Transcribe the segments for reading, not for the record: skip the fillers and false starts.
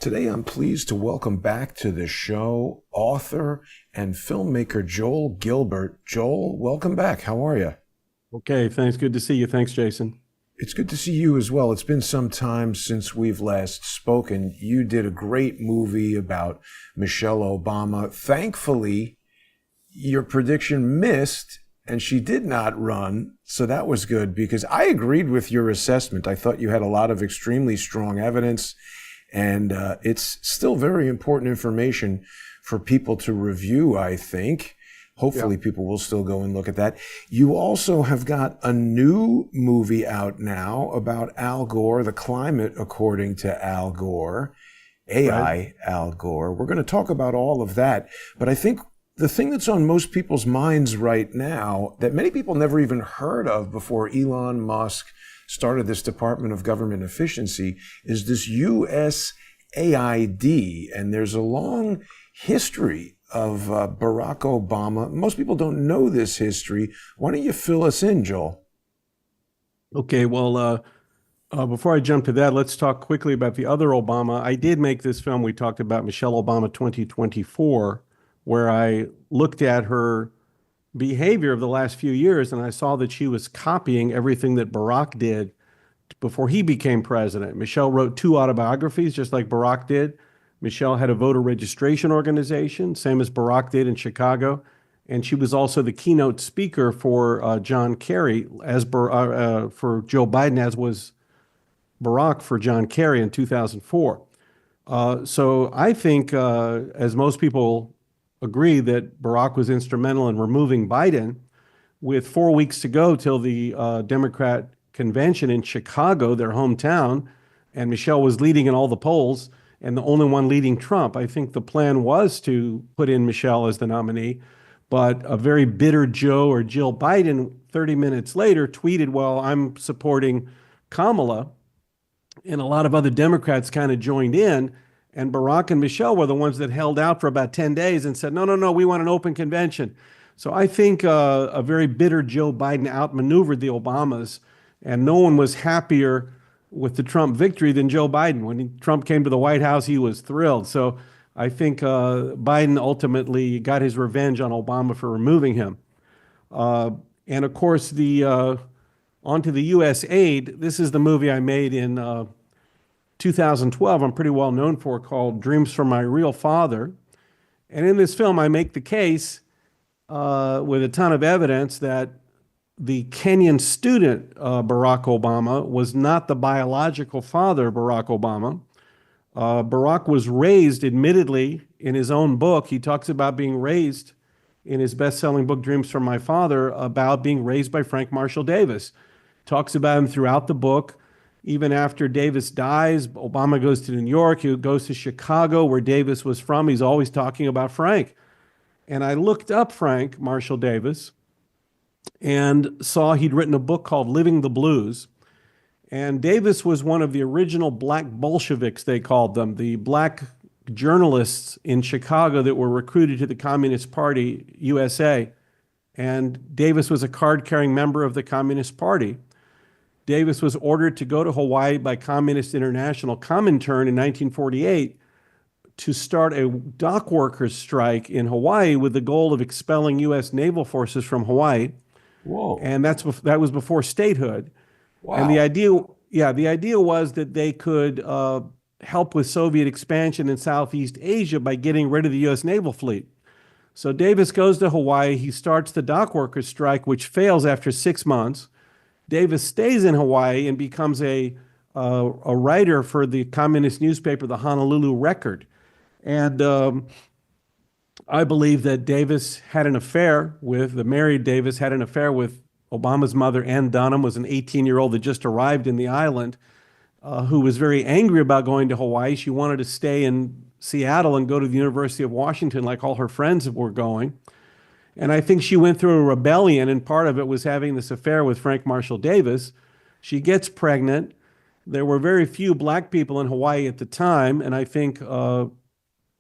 Today, I'm pleased to welcome back to the show author and filmmaker Joel Gilbert. Joel, welcome back. How are you? Okay, thanks. Good to see you. Thanks, Jason. It's good to see you as well. It's been some time since we've last spoken. You did a great movie about Michelle Obama. Thankfully, your prediction missed and she did not run. So that was good because I agreed with your assessment. I thought you had a lot of extremely strong evidence. And it's still very important information for people to review, I think. Hopefully people will still go and look at that. You also have got a new movie out now about Al Gore, the climate according to Al Gore, AI Al Gore. We're going to talk about all of that. But I think the thing that's on most people's minds right now that many people never even heard of before Elon Musk started this Department of Government Efficiency is this USAID. And there's a long history of Barack Obama. Most people don't know this history. Why don't you fill us in, Joel? Okay, well, before I jump to that, let's talk quickly about the other Obama. I did make this film we talked about, Michelle Obama 2024, where I looked at her behavior of the last few years, and I saw that she was copying everything that Barack did before he became president. Michelle wrote 2 autobiographies, just like Barack did. Michelle had a voter registration organization, same as Barack did in Chicago. And she was also the keynote speaker for John Kerry, for Joe Biden, as was Barack for John Kerry in 2004. So I think, as most people agree, that Barack was instrumental in removing Biden. With 4 weeks to go till the Democrat convention in Chicago, their hometown, and Michelle was leading in all the polls and the only one leading Trump. I think the plan was to put in Michelle as the nominee, but a very bitter Joe or Jill Biden 30 minutes later tweeted, well, I'm supporting Kamala, and a lot of other Democrats kind of joined in. And Barack and Michelle were the ones that held out for about 10 days and said, no, we want an open convention. So I think a very bitter Joe Biden outmaneuvered the Obamas, and no one was happier with the Trump victory than Joe Biden. When Trump came to the White House, he was thrilled. So I think Biden ultimately got his revenge on Obama for removing him. And of course, onto the USAID, this is the movie I made in 2012, I'm pretty well known for, called Dreams from My Real Father. And in this film, I make the case with a ton of evidence that the Kenyan student, Barack Obama, was not the biological father of Barack Obama. Barack was raised, admittedly, in his own book. He talks about being raised in his best-selling book, Dreams from My Father, about being raised by Frank Marshall Davis. Talks about him throughout the book. Even after Davis dies, Obama goes to New York, he goes to Chicago, where Davis was from. He's always talking about Frank. And I looked up Frank Marshall Davis and saw he'd written a book called Living the Blues. And Davis was one of the original black Bolsheviks, they called them, the black journalists in Chicago that were recruited to the Communist Party, USA. And Davis was a card-carrying member of the Communist Party. Davis was ordered to go to Hawaii by Communist International Comintern in 1948 to start a dock workers strike in Hawaii with the goal of expelling U.S. naval forces from Hawaii. Whoa. And that was before statehood. Wow. And the idea was that they could help with Soviet expansion in Southeast Asia by getting rid of the U.S. naval fleet. So Davis goes to Hawaii. He starts the dock workers strike, which fails after 6 months. Davis stays in Hawaii and becomes a writer for the communist newspaper, the Honolulu Record. And I believe that married Davis had an affair with Obama's mother, Ann Dunham, was an 18-year-old that just arrived in the island, who was very angry about going to Hawaii. She wanted to stay in Seattle and go to the University of Washington like all her friends were going. And I think she went through a rebellion, and part of it was having this affair with Frank Marshall Davis. She gets pregnant. There were very few black people in Hawaii at the time, and I think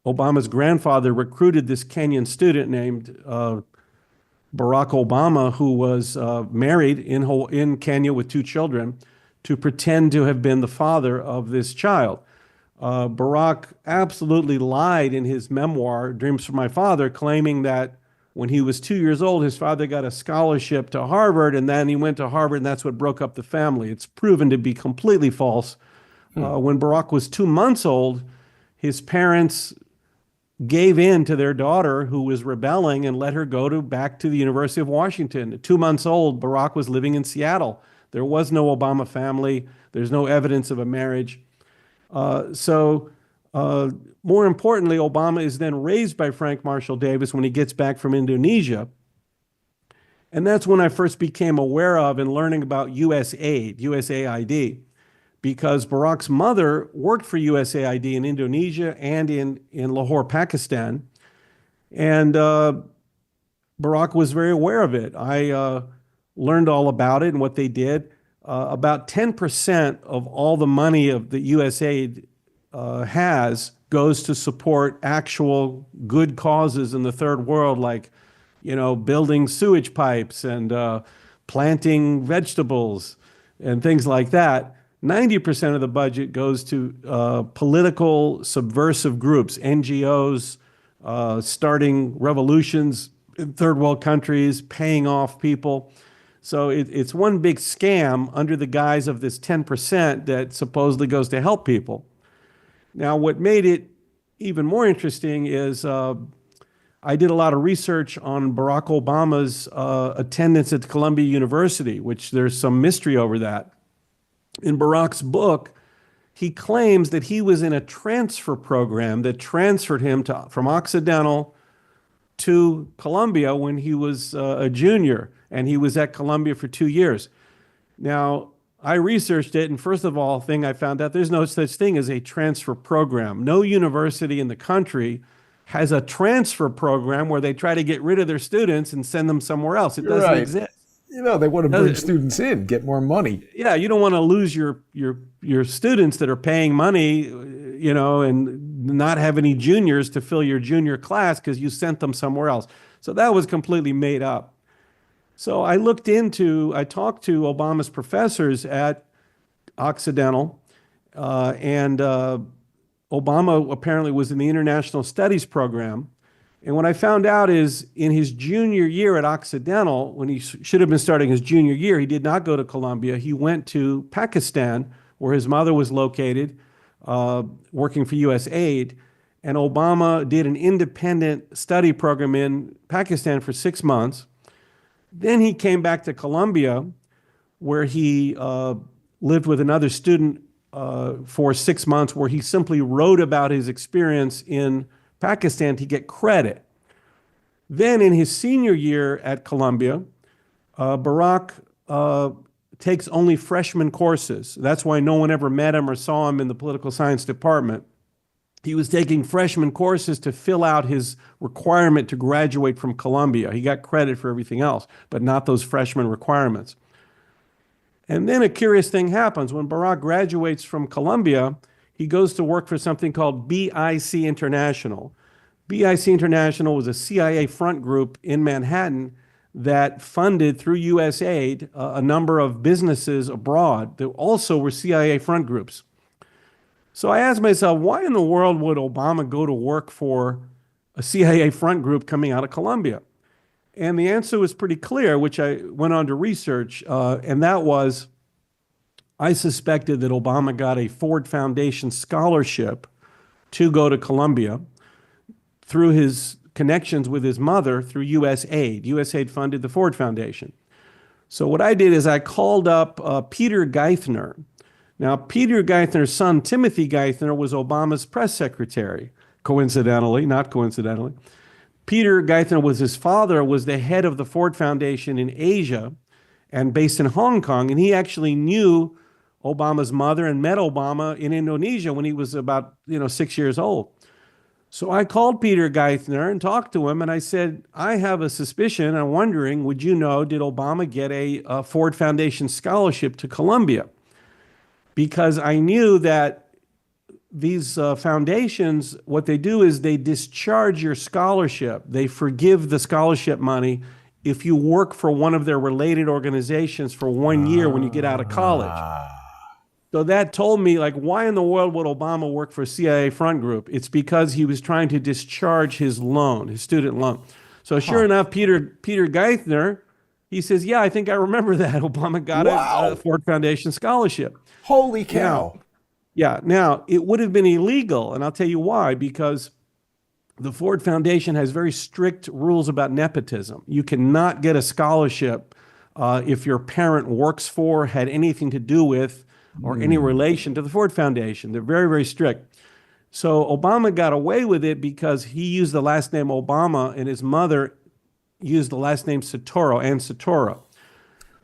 Obama's grandfather recruited this Kenyan student named Barack Obama, who was married in Kenya with 2 children, to pretend to have been the father of this child. Barack absolutely lied in his memoir, Dreams from My Father, claiming that when he was 2 years old, his father got a scholarship to Harvard, and then he went to Harvard, and that's what broke up the family. It's proven to be completely false. When Barack was 2 months old, his parents gave in to their daughter who was rebelling and let her go back to the University of Washington. At 2 months old, Barack was living in Seattle. There was no Obama family. There's no evidence of a marriage. More importantly, Obama is then raised by Frank Marshall Davis when he gets back from Indonesia. And that's when I first became aware of and learning about USAID, USAID, because Barack's mother worked for USAID in Indonesia and in Lahore, Pakistan. And Barack was very aware of it. I learned all about it and what they did. About 10% of all the money of the USAID has goes to support actual good causes in the third world, like, building sewage pipes and planting vegetables and things like that. 90% of the budget goes to political subversive groups, NGOs, starting revolutions in third world countries, paying off people. So it's one big scam under the guise of this 10% that supposedly goes to help people. Now, what made it even more interesting is I did a lot of research on Barack Obama's attendance at Columbia University, which there's some mystery over that. In Barack's book, he claims that he was in a transfer program that transferred him from Occidental to Columbia when he was a junior, and he was at Columbia for 2 years. Now, I researched it, and first of all, I found out there's no such thing as a transfer program. No university in the country has a transfer program where they try to get rid of their students and send them somewhere else. It doesn't exist. They want to bring students in, get more money. Yeah, you don't want to lose your students that are paying money, and not have any juniors to fill your junior class because you sent them somewhere else. So that was completely made up. So I talked to Obama's professors at Occidental, and Obama apparently was in the International Studies program. And what I found out is in his junior year at Occidental, when he should have been starting his junior year, he did not go to Columbia. He went to Pakistan, where his mother was located, working for USAID. And Obama did an independent study program in Pakistan for 6 months. Then he came back to Columbia, where he lived with another student for 6 months, where he simply wrote about his experience in Pakistan to get credit. Then in his senior year at Columbia, Barack takes only freshman courses. That's why no one ever met him or saw him in the political science department. He was taking freshman courses to fill out his requirement to graduate from Columbia. He got credit for everything else, but not those freshman requirements. And then a curious thing happens. When Barack graduates from Columbia, he goes to work for something called BIC International. BIC International was a CIA front group in Manhattan that funded through USAID a number of businesses abroad that also were CIA front groups. So I asked myself, why in the world would Obama go to work for a CIA front group coming out of Columbia? And the answer was pretty clear, which I went on to research, and that was I suspected that Obama got a Ford Foundation scholarship to go to Columbia through his connections with his mother through USAID. USAID funded the Ford Foundation. So what I did is I called up Peter Geithner. Now, Peter Geithner's son, Timothy Geithner, was Obama's press secretary, coincidentally, not coincidentally. Peter Geithner his father was the head of the Ford Foundation in Asia and based in Hong Kong, and he actually knew Obama's mother and met Obama in Indonesia when he was about 6 years old. So I called Peter Geithner and talked to him, and I said, I have a suspicion. I'm wondering, did Obama get a Ford Foundation scholarship to Columbia? Because I knew that these foundations, what they do is they discharge your scholarship. They forgive the scholarship money if you work for one of their related organizations for 1 year when you get out of college. So that told me, like, why in the world would Obama work for CIA front group? It's because he was trying to discharge his loan, his student loan. So sure Huh. enough, Peter Geithner, he says, yeah, I think I remember that. Obama got a Wow. Ford Foundation scholarship. Holy Now, cow. yeah, now it would have been illegal, and I'll tell you why, because the Ford Foundation has very strict rules about nepotism. You cannot get a scholarship if your parent works for, had anything to do with, or any Hmm. relation to the Ford Foundation. They're very, very strict. So Obama got away with it because he used the last name Obama, and his mother used the last name Soetoro, and Soetoro.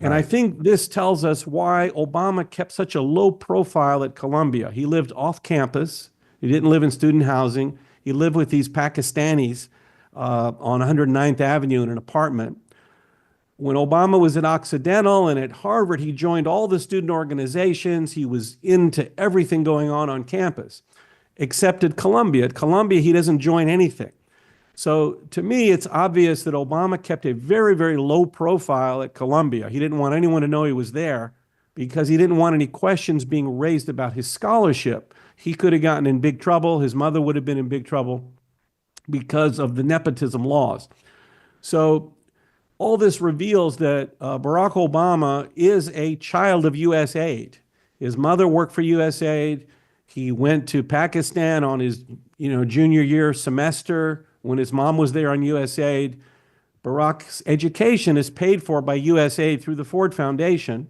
And I Right. think this tells us why Obama kept such a low profile at Columbia. He lived off campus. He didn't live in student housing. He lived with these Pakistanis on 109th Avenue in an apartment. When Obama was at Occidental and at Harvard, he joined all the student organizations. He was into everything going on campus, except at Columbia. At Columbia, he doesn't join anything. So to me, it's obvious that Obama kept a very, very low profile at Columbia. He didn't want anyone to know he was there because he didn't want any questions being raised about his scholarship. He could have gotten in big trouble. His mother would have been in big trouble because of the nepotism laws. So all this reveals that Barack Obama is a child of USAID. His mother worked for USAID. He went to Pakistan on his, junior year semester when his mom was there on USAID. Barack's education is paid for by USAID through the Ford Foundation.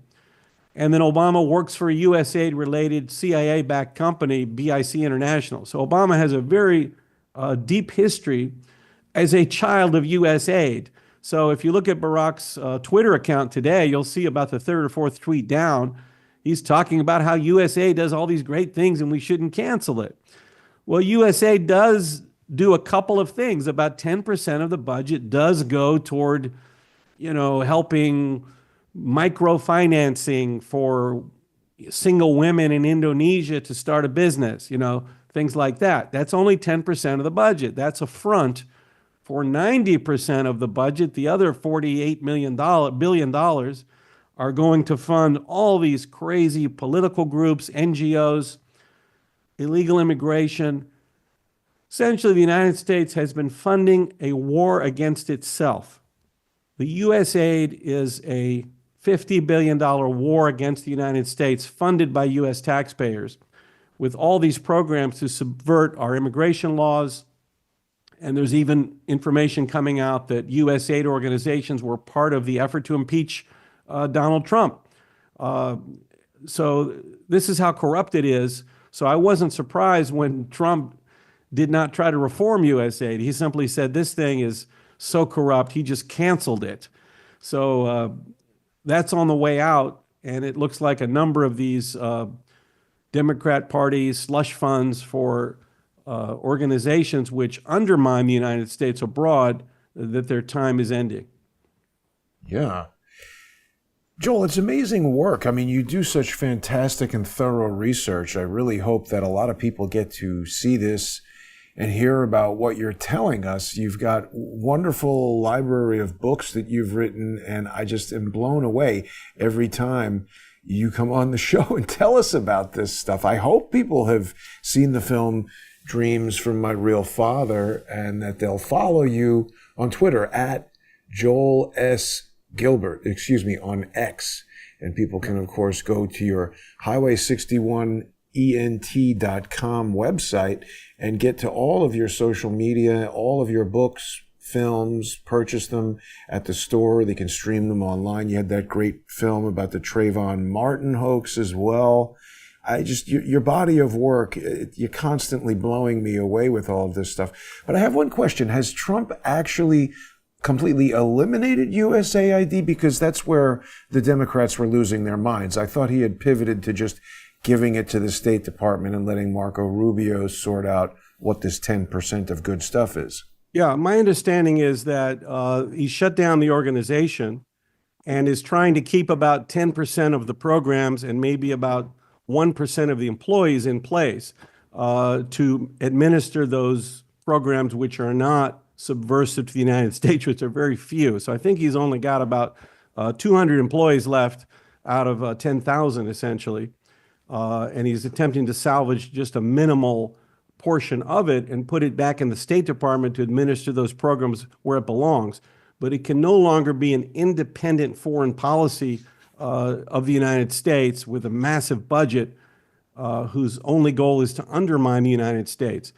And then Obama works for a USAID related CIA backed company, BIC International. So Obama has a very deep history as a child of USAID. So if you look at Barack's Twitter account today, you'll see about the third or fourth tweet down, he's talking about how USA does all these great things and we shouldn't cancel it. Well, USA does do a couple of things. About 10% of the budget does go toward, helping microfinancing for single women in Indonesia to start a business, things like that. That's only 10% of the budget. That's a front for 90% of the budget. The other $48 billion are going to fund all these crazy political groups, NGOs, illegal immigration. Essentially, the United States has been funding a war against itself. The USAID is a $50 billion war against the United States funded by US taxpayers with all these programs to subvert our immigration laws. And there's even information coming out that USAID organizations were part of the effort to impeach Donald Trump. So this is how corrupt it is. So I wasn't surprised when Trump did not try to reform USAID. He simply said this thing is so corrupt, he just canceled it. So that's on the way out, and it looks like a number of these Democrat parties, slush funds for organizations which undermine the United States abroad, that their time is ending. Yeah. Joel, it's amazing work. I mean, you do such fantastic and thorough research. I really hope that a lot of people get to see this and hear about what you're telling us. You've got wonderful library of books that you've written, and I just am blown away every time you come on the show and tell us about this stuff. I hope people have seen the film Dreams from My Real Father and that they'll follow you on Twitter at Joel S. Gilbert, on X. And people can, of course, go to your Highway 61 ENT.com website and get to all of your social media, all of your books, films, purchase them at the store. They can stream them online. You had that great film about the Trayvon Martin hoax as well. Your body of work, you're constantly blowing me away with all of this stuff. But I have one question. Has Trump actually completely eliminated USAID? Because that's where the Democrats were losing their minds. I thought he had pivoted to just giving it to the State Department and letting Marco Rubio sort out what this 10% of good stuff is. Yeah, my understanding is that he shut down the organization and is trying to keep about 10% of the programs and maybe about 1% of the employees in place to administer those programs which are not subversive to the United States, which are very few. So I think he's only got about 200 employees left out of 10,000, essentially. and he's attempting to salvage just a minimal portion of it and put it back in the State Department to administer those programs where it belongs. But it can no longer be an independent foreign policy of the United States with a massive budget whose only goal is to undermine the United States.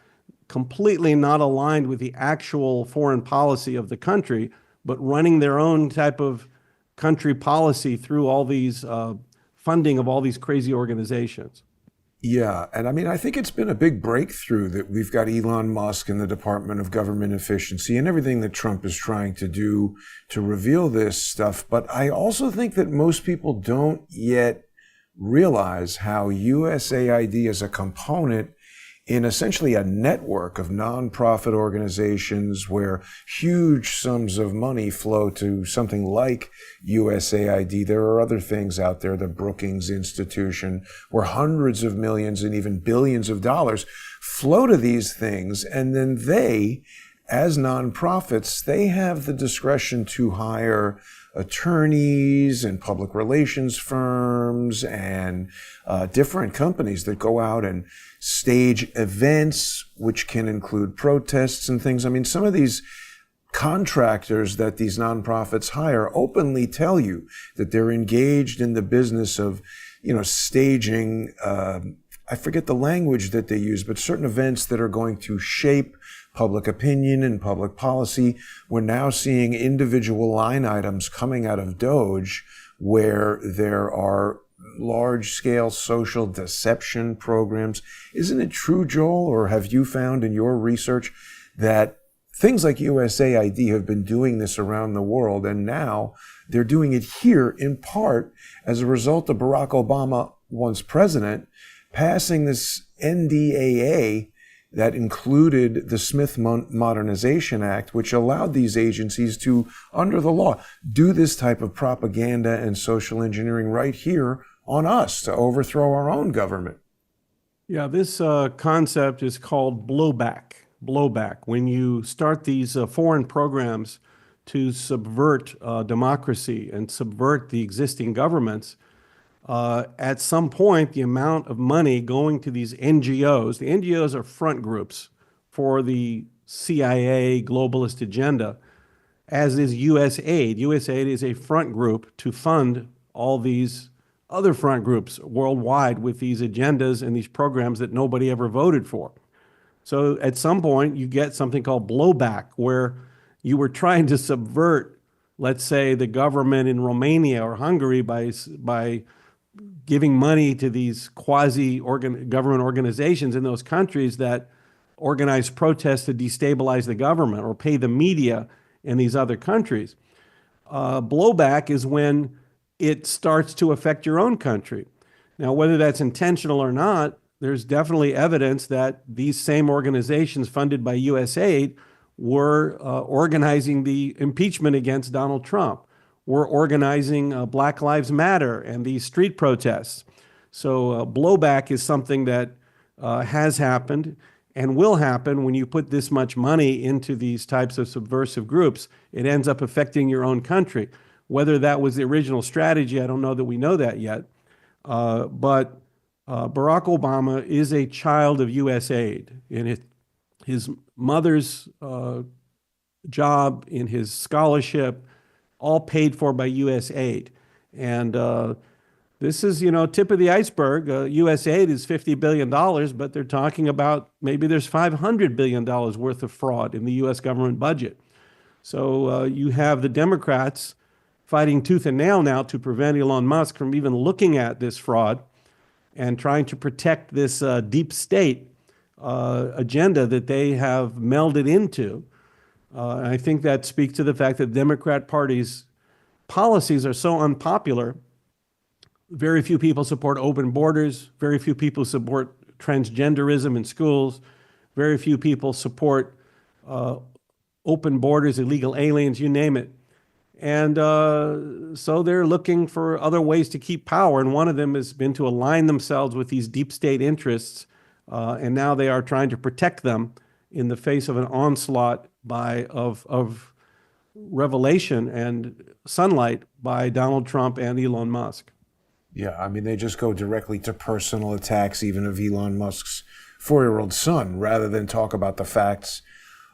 Completely not aligned with the actual foreign policy of the country, but running their own type of country policy through all these funding of all these crazy organizations. Yeah, and I mean, I think it's been a big breakthrough that we've got Elon Musk and the Department of Government Efficiency and everything that Trump is trying to do to reveal this stuff. But I also think that most people don't yet realize how USAID is a component in essentially a network of nonprofit organizations where huge sums of money flow to something like USAID. There are other things out there, the Brookings Institution, where hundreds of millions and even billions of dollars flow to these things. And then they, as nonprofits, they have the discretion to hire attorneys and public relations firms and different companies that go out and stage events, which can include protests and things. I mean, some of these contractors that these nonprofits hire openly tell you that they're engaged in the business of, staging, I forget the language that they use, but certain events that are going to shape public opinion and public policy. We're now seeing individual line items coming out of DOGE where there are large-scale social deception programs. Isn't it true, Joel, or have you found in your research that things like USAID have been doing this around the world, and now they're doing it here in part as a result of Barack Obama, once president, passing this NDAA that included the Smith Modernization Act, which allowed these agencies to, under the law, do this type of propaganda and social engineering right here on us to overthrow our own government. Yeah, this concept is called blowback. Blowback. When you start these foreign programs to subvert democracy and subvert the existing governments, at some point, the amount of money going to these NGOs, the NGOs are front groups for the CIA globalist agenda, as is USAID. USAID is a front group to fund all these other front groups worldwide with these agendas and these programs that nobody ever voted for. So at some point, you get something called blowback, where you were trying to subvert, let's say, the government in Romania or Hungary by giving money to these quasi-government organizations in those countries that organize protests to destabilize the government or pay the media in these other countries. Blowback is when it starts to affect your own country. Now, whether that's intentional or not, there's definitely evidence that these same organizations funded by USAID were organizing the impeachment against Donald Trump. We're organizing Black Lives Matter and these street protests. So blowback is something that has happened and will happen when you put this much money into these types of subversive groups. It ends up affecting your own country. Whether that was the original strategy, I don't know that we know that yet. But Barack Obama is a child of USAID. In his mother's job, in his scholarship, all paid for by USAID. And this is, tip of the iceberg. USAID is $50 billion, but they're talking about maybe there's $500 billion worth of fraud in the US government budget. So you have the Democrats fighting tooth and nail now to prevent Elon Musk from even looking at this fraud and trying to protect this deep state agenda that they have melded into. And I think that speaks to the fact that the Democrat Party's policies are so unpopular. Very few people support open borders. Very few people support transgenderism in schools. Very few people support open borders, illegal aliens, you name it. And so they're looking for other ways to keep power. And one of them has been to align themselves with these deep state interests. And now they are trying to protect them in the face of an onslaught of revelation and sunlight by Donald Trump and Elon Musk. Yeah, I mean, they just go directly to personal attacks, even of Elon Musk's 4-year-old son, rather than talk about the facts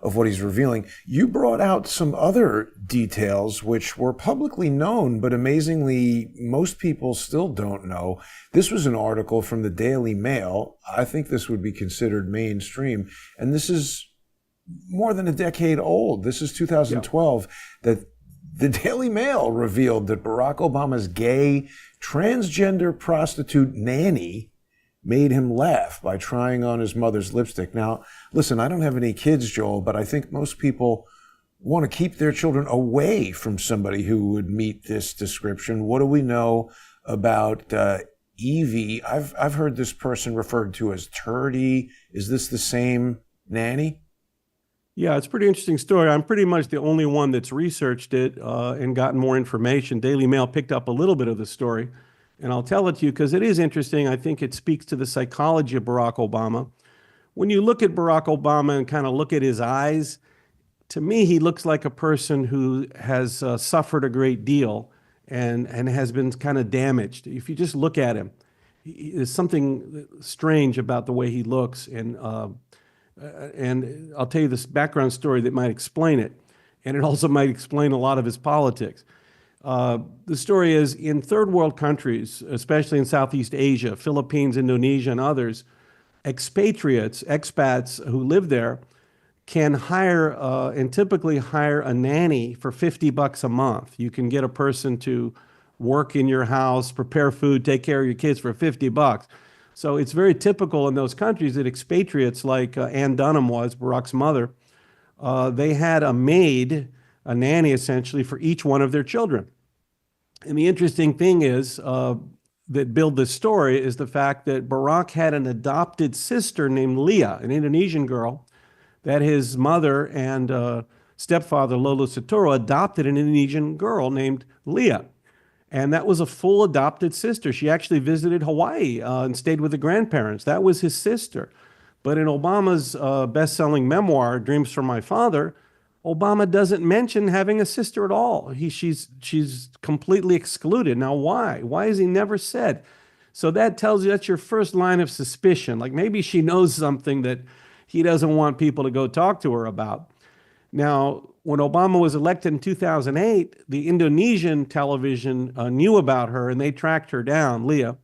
of what he's revealing. You brought out some other details which were publicly known, but amazingly, most people still don't know. This was an article from the Daily Mail. I think this would be considered mainstream. And this is more than a decade old. This is 2012, that the Daily Mail revealed that Barack Obama's gay transgender prostitute nanny made him laugh by trying on his mother's lipstick. Now, listen, I don't have any kids, Joel, but I think most people want to keep their children away from somebody who would meet this description. What do we know about Evie? I've heard this person referred to as Turdy. Is this the same nanny? Yeah, it's a pretty interesting story. I'm pretty much the only one that's researched it and gotten more information. Daily Mail picked up a little bit of the story, and I'll tell it to you because it is interesting. I think it speaks to the psychology of Barack Obama. When you look at Barack Obama and kind of look at his eyes, to me, he looks like a person who has suffered a great deal and has been kind of damaged. If you just look at him, there's something strange about the way he looks, and I'll tell you this background story that might explain it, and it also might explain a lot of his politics. The story is, in third world countries, especially in Southeast Asia, Philippines, Indonesia, and others, expats who live there can hire and typically hire a nanny for $50 a month. You can get a person to work in your house, prepare food, take care of your kids for $50. So it's very typical in those countries that expatriates like Ann Dunham was, Barack's mother, they had a maid, a nanny essentially, for each one of their children. And the interesting thing is that build this story is the fact that Barack had an adopted sister named Leah, an Indonesian girl, that his mother and stepfather, Lolo Saturo, adopted an Indonesian girl named Leah. And that was a full adopted sister. She actually visited Hawaii and stayed with the grandparents. That was his sister. But in Obama's best-selling memoir, Dreams from My Father, Obama doesn't mention having a sister at all. She's completely excluded. Now, why? Why has he never said? So that tells you that's your first line of suspicion. Like maybe she knows something that he doesn't want people to go talk to her about. Now, when Obama was elected in 2008, the Indonesian television knew about her and they tracked her down, Leah,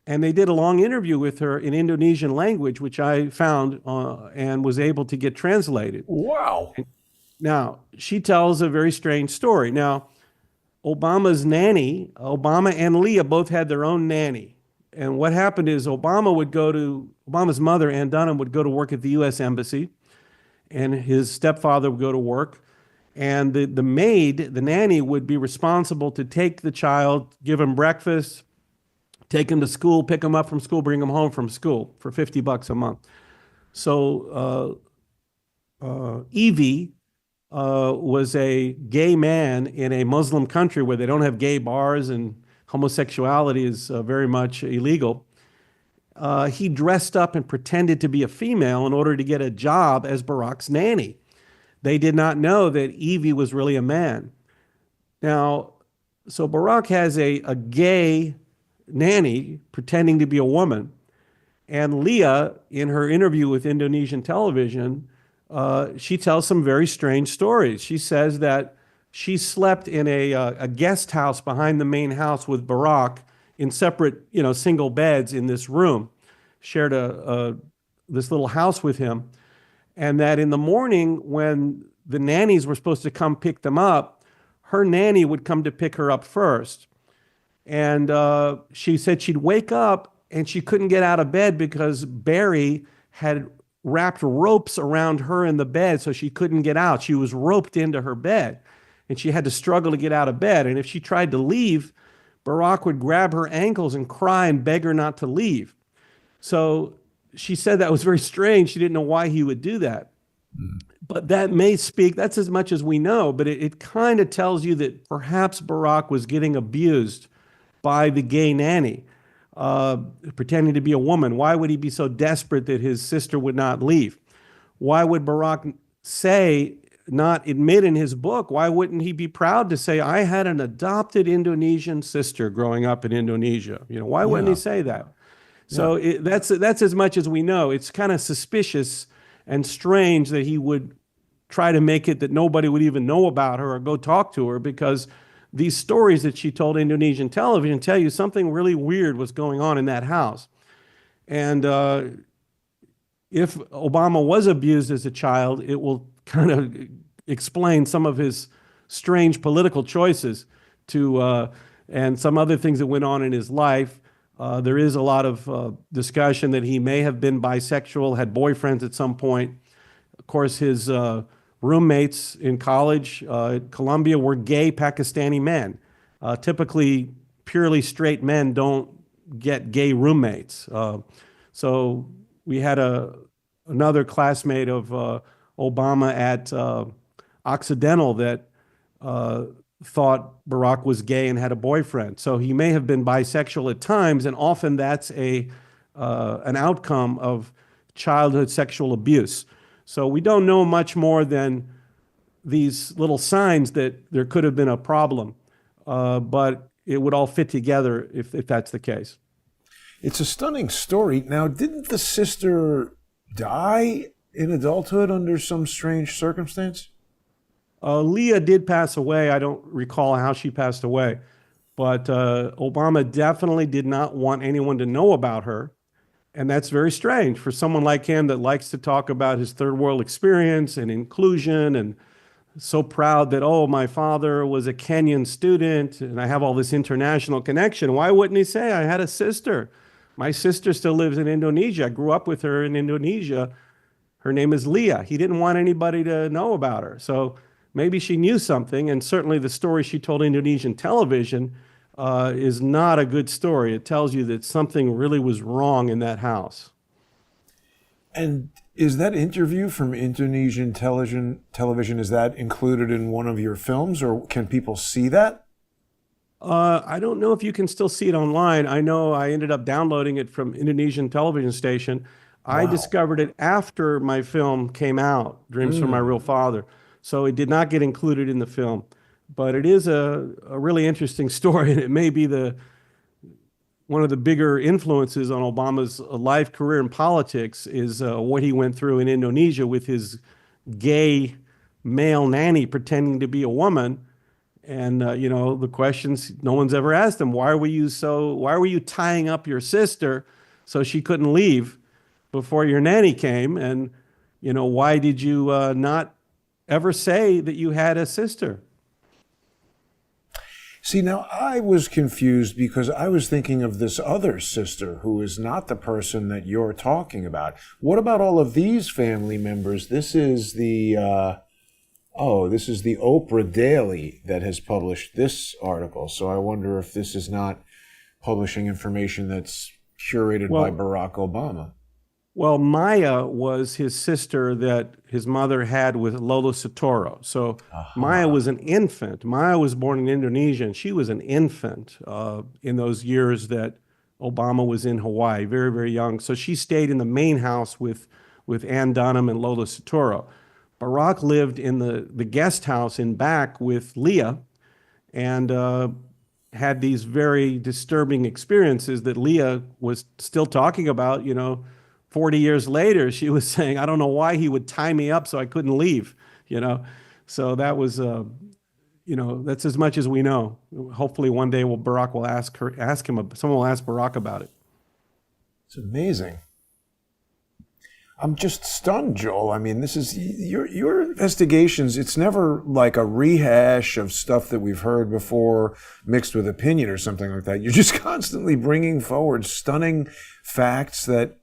and they did a long interview with her in Indonesian language, which I found and was able to get translated. Wow. Now, she tells a very strange story. Now, Obama's nanny, Obama and Leah both had their own nanny. And what happened is Obama's mother, Ann Dunham, would go to work at the U.S. Embassy, and his stepfather would go to work. And the maid, the nanny, would be responsible to take the child, give him breakfast, take him to school, pick him up from school, bring him home from school for $50 a month. So Evie was a gay man in a Muslim country where they don't have gay bars and homosexuality is very much illegal. He dressed up and pretended to be a female in order to get a job as Barack's nanny. They did not know that Evie was really a man. Now, so Barack has a gay nanny pretending to be a woman. And Leah, in her interview with Indonesian television, she tells some very strange stories. She says that she slept in a guest house behind the main house with Barack in separate, single beds in this room, shared this little house with him. And that in the morning when the nannies were supposed to come pick them up, her nanny would come to pick her up first. And she said she'd wake up and she couldn't get out of bed because Barry had wrapped ropes around her in the bed so she couldn't get out. She was roped into her bed and she had to struggle to get out of bed. And if she tried to leave, Barack would grab her ankles and cry and beg her not to leave. So she said that was very strange. She didn't know why he would do that. But that may speak, that's as much as we know, but it kind of tells you that perhaps Barack was getting abused by the gay nanny, pretending to be a woman. Why would he be so desperate that his sister would not leave? Why would Barack say not admit in his book? Why wouldn't he be proud to say, I had an adopted Indonesian sister growing up in Indonesia? Why wouldn't he Yeah, say that? yeah. So that's as much as we know. It's kind of suspicious and strange that he would try to make it that nobody would even know about her or go talk to her, because these stories that she told Indonesian television tell you something really weird was going on in that house. And if Obama was abused as a child, it will kind of explain some of his strange political choices and some other things that went on in his life. There is a lot of discussion that he may have been bisexual, had boyfriends at some point. Of course, his roommates in college at Columbia were gay Pakistani men. Typically, purely straight men don't get gay roommates. So we had another classmate of Obama at Occidental that thought Barack was gay and had a boyfriend. So he may have been bisexual at times, and often that's an outcome of childhood sexual abuse. So we don't know much more than these little signs that there could have been a problem, but it would all fit together if that's the case. It's a stunning story. Now, didn't the sister die in adulthood under some strange circumstance? Leah did pass away. I don't recall how she passed away, but Obama definitely did not want anyone to know about her. And that's very strange for someone like him that likes to talk about his third world experience and inclusion, and so proud that, oh, my father was a Kenyan student and I have all this international connection. Why wouldn't he say, I had a sister? My sister still lives in Indonesia. I grew up with her in Indonesia. Her name is Leah. He didn't want anybody to know about her. So maybe she knew something. And certainly the story she told Indonesian television is not a good story. It tells you that something really was wrong in that house. And is that interview from Indonesian television, is that included in one of your films, or can people see that? I don't know if you can still see it online. I know I ended up downloading it from Indonesian television station. I Wow. discovered it after my film came out, Dreams from My Real Father. So it did not get included in the film. But it is a really interesting story, and it may be one of the bigger influences on Obama's life, career, and politics is what he went through in Indonesia with his gay male nanny pretending to be a woman. And the questions no one's ever asked him: why were you tying up your sister so she couldn't leave before your nanny came? And why did you not ever say that you had a sister? See, now I was confused because I was thinking of this other sister who is not the person that you're talking about. What about all of these family members? This is the Oprah Daily that has published this article. So I wonder if this is not publishing information that's curated by Barack Obama. Well, Maya was his sister that his mother had with Lolo Soetoro. So Maya was an infant. Maya was born in Indonesia, and she was an infant in those years that Obama was in Hawaii, very, very young. So she stayed in the main house with Ann Dunham and Lolo Soetoro. Barack lived in the guest house in back with Leah, and had these very disturbing experiences that Leah was still talking about. 40 years later, she was saying, I don't know why he would tie me up so I couldn't leave, So that was, that's as much as we know. Hopefully one day Barack will someone will ask Barack about it. It's amazing. I'm just stunned, Joel. I mean, this is your investigations. It's never like a rehash of stuff that we've heard before mixed with opinion or something like that. You're just constantly bringing forward stunning facts that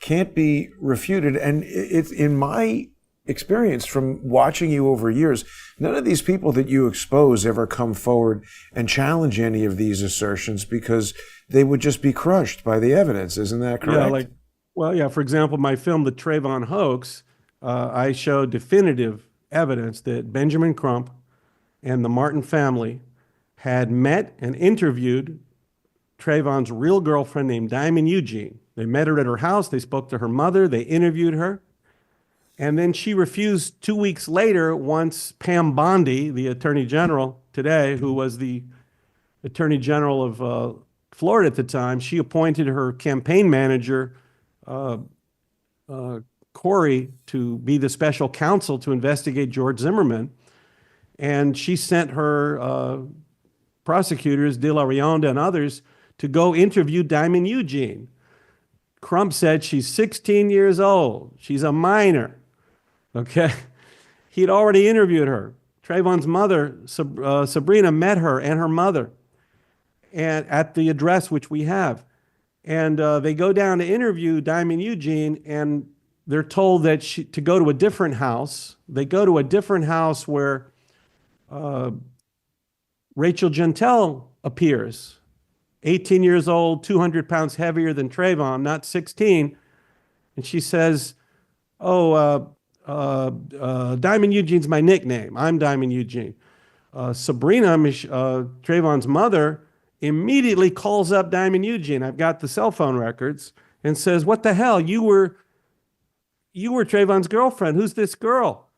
can't be refuted. And it's in my experience from watching you over years, none of these people that you expose ever come forward and challenge any of these assertions because they would just be crushed by the evidence. Isn't that correct? Yeah, for example, my film, The Trayvon Hoax, I showed definitive evidence that Benjamin Crump and the Martin family had met and interviewed Trayvon's real girlfriend named Diamond Eugene. They met her at her house. They spoke to her mother. They interviewed her. And then she refused 2 weeks later once Pam Bondi, the Attorney General today, who was the Attorney General of Florida at the time, she appointed her campaign manager, uh, Corey, to be the special counsel to investigate George Zimmerman. And she sent her prosecutors, De La Rionda and others, to go interview Diamond Eugene. Crump said she's 16 years old. She's a minor. Okay. He'd already interviewed her. Trayvon's mother, Sabrina, met her and her mother and at the address which we have. And they go down to interview Diamond Eugene, and they're told that to go to a different house. They go to a different house where Rachel Jeantel appears, 18 years old, 200 pounds heavier than Trayvon, not 16. And she says, Diamond Eugene's my nickname. I'm Diamond Eugene. Sabrina, Trayvon's mother, immediately calls up Diamond Eugene. I've got the cell phone records, and says, "What the hell? You were Trayvon's girlfriend. Who's this girl?"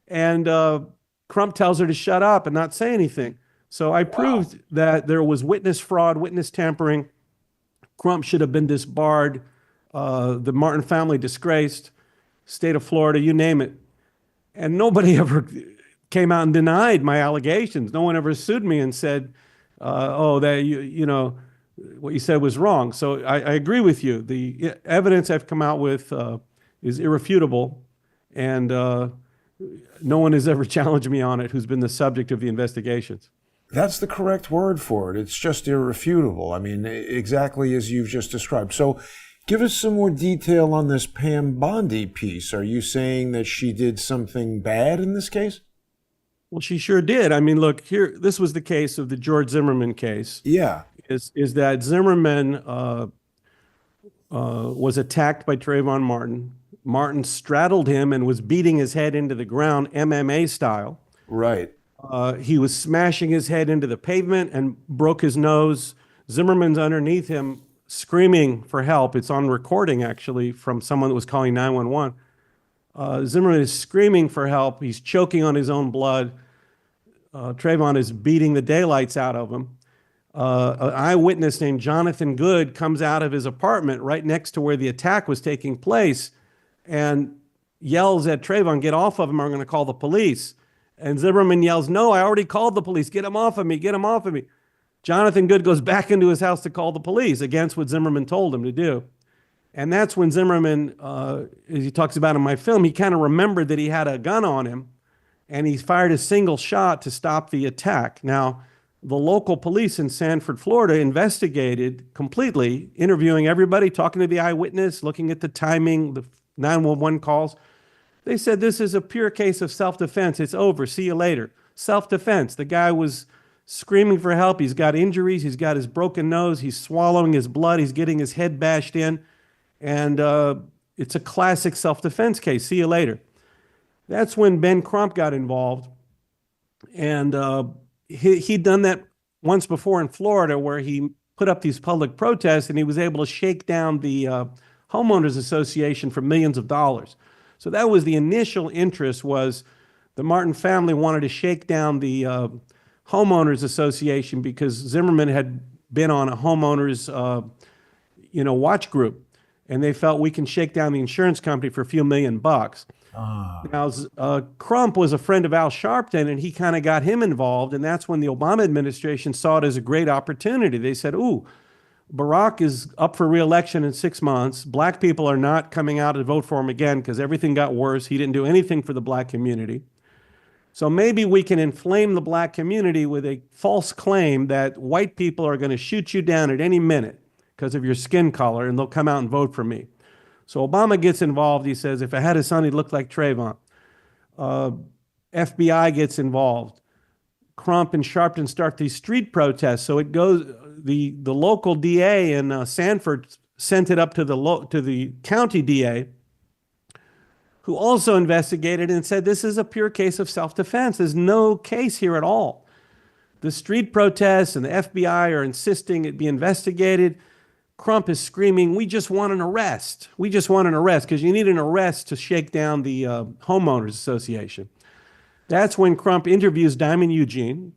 And Crump tells her to shut up and not say anything. So I proved that there was witness fraud, witness tampering. Crump should have been disbarred. The Martin family disgraced. State of Florida, you name it. And nobody ever came out and denied my allegations. No one ever sued me and said, that what you said was wrong. So I agree with you. The evidence I've come out with is irrefutable, and no one has ever challenged me on it who's been the subject of the investigations. That's the correct word for it. It's just irrefutable. I mean, exactly as you've just described. So give us some more detail on this Pam Bondi piece. Are you saying that she did something bad in this case? Well, she sure did. I mean, look, here, this was the case of the George Zimmerman case. Yeah. Is that Zimmerman was attacked by Trayvon Martin. Martin straddled him and was beating his head into the ground, MMA style. Right. He was smashing his head into the pavement and broke his nose. Zimmerman's underneath him screaming for help. It's on recording, actually, from someone that was calling 911. Zimmerman is screaming for help. He's choking on his own blood. Trayvon is beating the daylights out of him. An eyewitness named Jonathan Good comes out of his apartment right next to where the attack was taking place and yells at Trayvon, "Get off of him, I'm going to call the police." And Zimmerman yells, "No, I already called the police. Get him off of me. Get him off of me." Jonathan Good goes back into his house to call the police against what Zimmerman told him to do. And that's when Zimmerman, as he talks about in my film, he kind of remembered that he had a gun on him, and he fired a single shot to stop the attack. Now, the local police in Sanford, Florida, investigated completely, interviewing everybody, talking to the eyewitness, looking at the timing, the 911 calls. They said, this is a pure case of self-defense. It's over. See you later. Self-defense. The guy was screaming for help. He's got injuries. He's got his broken nose. He's swallowing his blood. He's getting his head bashed in. And it's a classic self-defense case. See you later. That's when Ben Crump got involved. And he'd done that once before in Florida, where he put up these public protests, and he was able to shake down the homeowners association for millions of dollars. So that was the initial interest, was the Martin family wanted to shake down the homeowners association because Zimmerman had been on a homeowners watch group, and they felt we can shake down the insurance company for a few $1,000,000. Now, Crump was a friend of Al Sharpton, and he kind of got him involved, and that's when the Obama administration saw it as a great opportunity. They said, ooh, Barack is up for re-election in 6 months. Black people are not coming out to vote for him again because everything got worse. He didn't do anything for the black community. So maybe we can inflame the black community with a false claim that white people are going to shoot you down at any minute because of your skin color, and they'll come out and vote for me. So Obama gets involved. He says, if I had a son, he'd look like Trayvon. FBI gets involved. Crump and Sharpton start these street protests. So it goes, the local DA in Sanford sent it up to the county DA, who also investigated and said, this is a pure case of self-defense. There's no case here at all. The street protests and the FBI are insisting it be investigated. Crump is screaming, "We just want an arrest. We just want an arrest," because you need an arrest to shake down the homeowners association. That's when Crump interviews Diamond Eugene,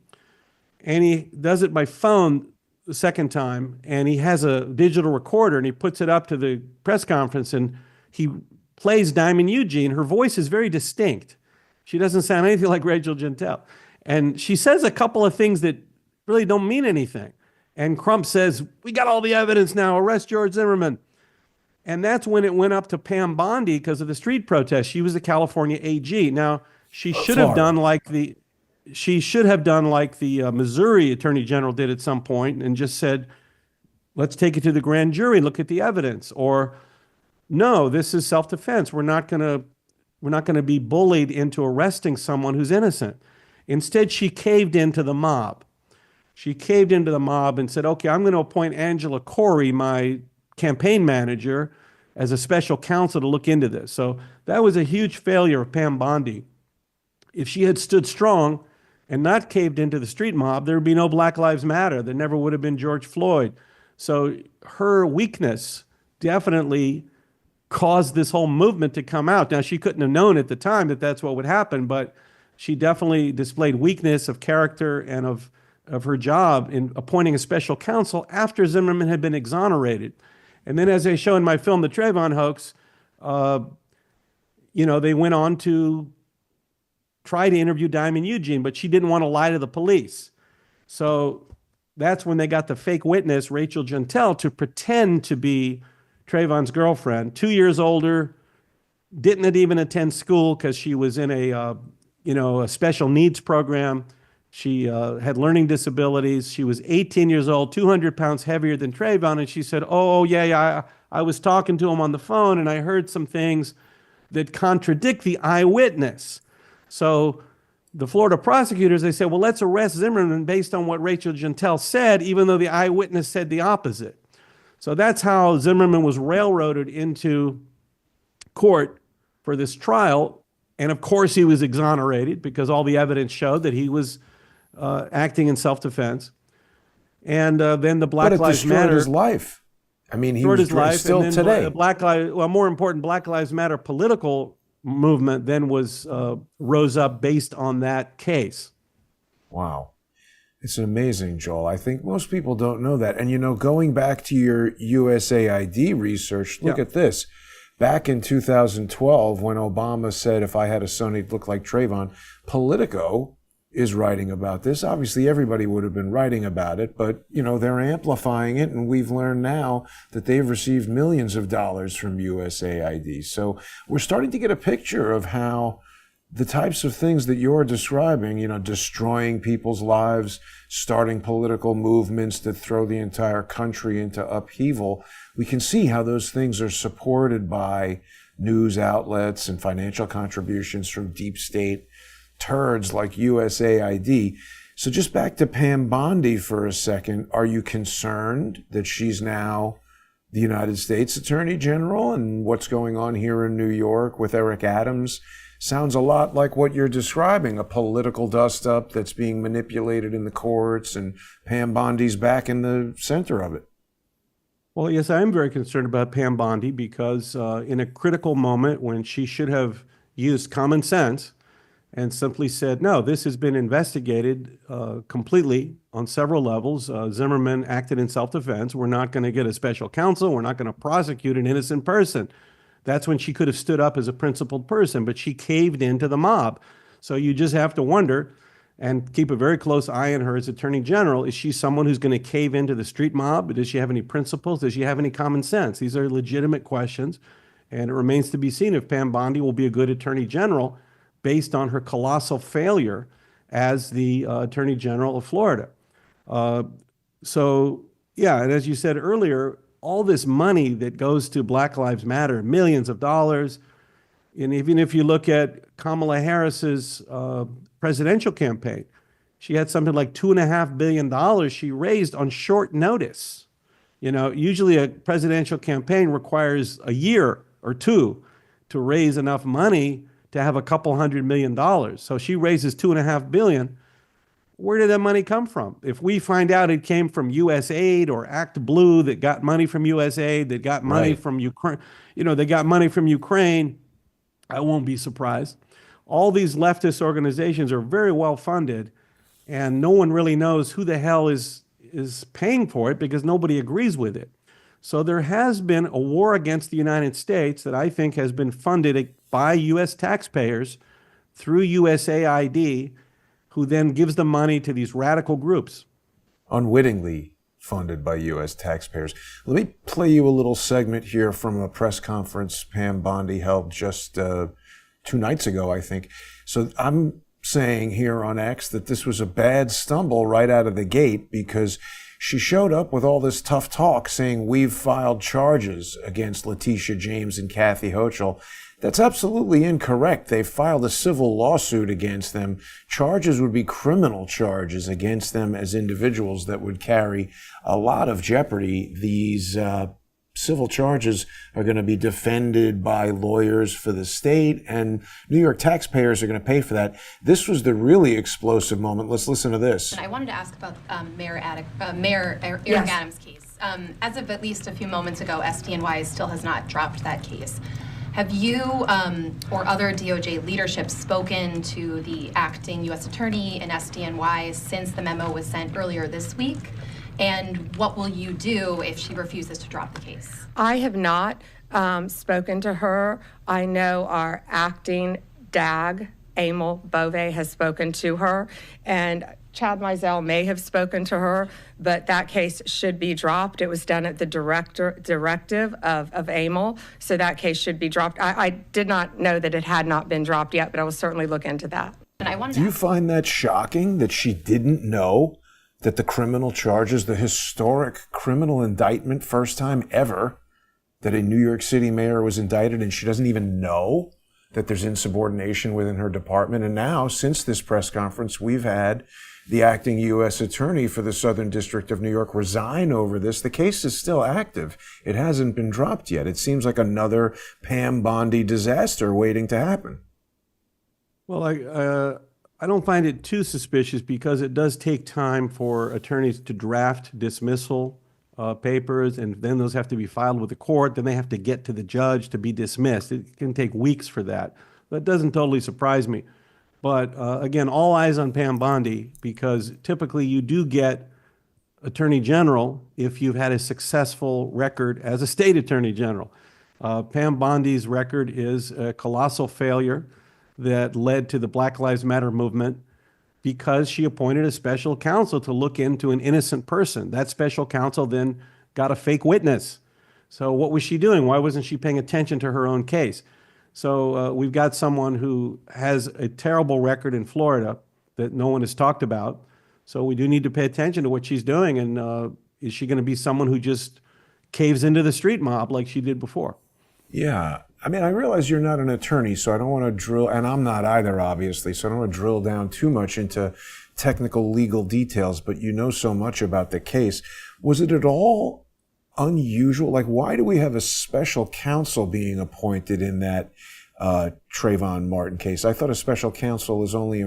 and he does it by phone the second time, and he has a digital recorder, and he puts it up to the press conference, and he plays Diamond Eugene. Her voice is very distinct. She doesn't sound anything like Rachel Jeantel. And she says a couple of things that really don't mean anything. And Crump says, "We got all the evidence now, arrest George Zimmerman." And that's when it went up to Pam Bondi because of the street protest. She was the California AG. Now, she should have done like the Missouri Attorney General did at some point and just said, "Let's take it to the grand jury and look at the evidence." Or, "No, this is self-defense. We're not going to be bullied into arresting someone who's innocent." Instead, she caved into the mob. She caved into the mob and said, "Okay, I'm going to appoint Angela Corey, my campaign manager, as a special counsel to look into this." So that was a huge failure of Pam Bondi. If she had stood strong and not caved into the street mob, there would be no Black Lives Matter. There never would have been George Floyd. So her weakness definitely caused this whole movement to come out. Now, she couldn't have known at the time that that's what would happen, but she definitely displayed weakness of character and of her job in appointing a special counsel after Zimmerman had been exonerated. And then, as I show in my film, The Trayvon Hoax, they went on to try to interview Diamond Eugene, but she didn't want to lie to the police. So that's when they got the fake witness, Rachel Jeantel, to pretend to be Trayvon's girlfriend, 2 years older, didn't even attend school because she was in a special needs program. She had learning disabilities. She was 18 years old, 200 pounds heavier than Trayvon. And she said, yeah, I was talking to him on the phone and I heard some things that contradict the eyewitness. So the Florida prosecutors, they said, well, let's arrest Zimmerman based on what Rachel Jeantel said, even though the eyewitness said the opposite. So that's how Zimmerman was railroaded into court for this trial. And of course, he was exonerated because all the evidence showed that he was acting in self-defense. And then the Black Lives Matter. But it destroyed his life. I mean, he was still today. The more important, Black Lives Matter political movement then was rose up based on that case. Wow. It's amazing, Joel. I think most people don't know that. And, going back to your USAID research, look at this. Back in 2012, when Obama said, if I had a son, he'd look like Trayvon, Politico is writing about this. Obviously, everybody would have been writing about it, but, they're amplifying it. And we've learned now that they've received millions of dollars from USAID. So we're starting to get a picture of how the types of things that you're describing, destroying people's lives, starting political movements that throw the entire country into upheaval, we can see how those things are supported by news outlets and financial contributions from deep state turds like USAID. So just back to Pam Bondi for a second, are you concerned that she's now the United States Attorney General and what's going on here in New York with Eric Adams? Sounds a lot like what you're describing, a political dust-up that's being manipulated in the courts, and Pam Bondi's back in the center of it. Well, yes, I am very concerned about Pam Bondi because in a critical moment when she should have used common sense and simply said, no, this has been investigated completely on several levels. Zimmerman acted in self-defense. We're not going to get a special counsel. We're not going to prosecute an innocent person. That's when she could have stood up as a principled person, but she caved into the mob. So you just have to wonder and keep a very close eye on her as Attorney General. Is she someone who's going to cave into the street mob? Does she have any principles? Does she have any common sense? These are legitimate questions, and it remains to be seen if Pam Bondi will be a good Attorney General based on her colossal failure as the Attorney General of Florida. So, yeah, and as you said earlier, all this money that goes to Black Lives Matter, millions of dollars, and even if you look at Kamala Harris's presidential campaign, she had something like $2.5 billion she raised on short notice. Usually a presidential campaign requires a year or two to raise enough money to have a couple $100 million. So she raises $2.5 billion where did that money come from? If we find out it came from USAID or Act Blue that got money from USAID, that got money Right. from Ukraine, they got money from Ukraine, I won't be surprised. All these leftist organizations are very well funded, and no one really knows who the hell is paying for it because nobody agrees with it. So there has been a war against the United States that I think has been funded by U.S. taxpayers through USAID, who then gives the money to these radical groups. Unwittingly funded by U.S. taxpayers. Let me play you a little segment here from a press conference Pam Bondi held just 2 nights ago, I think. So I'm saying here on X that this was a bad stumble right out of the gate because she showed up with all this tough talk saying we've filed charges against Letitia James and Kathy Hochul. That's absolutely incorrect. They filed a civil lawsuit against them. Charges would be criminal charges against them as individuals that would carry a lot of jeopardy. These civil charges are going to be defended by lawyers for the state, and New York taxpayers are going to pay for that. This was the really explosive moment. Let's listen to this. I wanted to ask about Mayor Eric Yes. Adams' case. As of at least a few moments ago, SDNY still has not dropped that case. Have you or other DOJ leadership spoken to the acting U.S. attorney in SDNY since the memo was sent earlier this week? And what will you do if she refuses to drop the case? I have not spoken to her. I know our acting DAG, Emil Bove, has spoken to her, and Chad Mizell may have spoken to her, but that case should be dropped. It was done at the directive of Emil, so that case should be dropped. I did not know that it had not been dropped yet, but I will certainly look into that. And I wanted Do you find that shocking that she didn't know that the criminal charges, the historic criminal indictment, first time ever that a New York City mayor was indicted, and she doesn't even know that there's insubordination within her department? And now, since this press conference, we've had the acting U.S. attorney for the Southern District of New York resign over this. The case is still active. It hasn't been dropped yet. It seems like another Pam Bondi disaster waiting to happen. Well, I don't find it too suspicious because it does take time for attorneys to draft dismissal papers, and then those have to be filed with the court. Then they have to get to the judge to be dismissed. It can take weeks for that. That doesn't totally surprise me. But again, all eyes on Pam Bondi, because typically you do get attorney general if you've had a successful record as a state attorney general. Pam Bondi's record is a colossal failure that led to the Black Lives Matter movement because she appointed a special counsel to look into an innocent person. That special counsel then got a fake witness. So what was she doing? Why wasn't she paying attention to her own case? So we've got someone who has a terrible record in Florida that no one has talked about. So we do need to pay attention to what she's doing. And is she going to be someone who just caves into the street mob like she did before? Yeah. I mean, I realize you're not an attorney, so I don't want to drill, and I'm not either, obviously, so I don't want to drill down too much into technical legal details, but you know so much about the case. Was it at all unusual? Like, why do we have a special counsel being appointed in that Trayvon Martin case? I thought a special counsel is only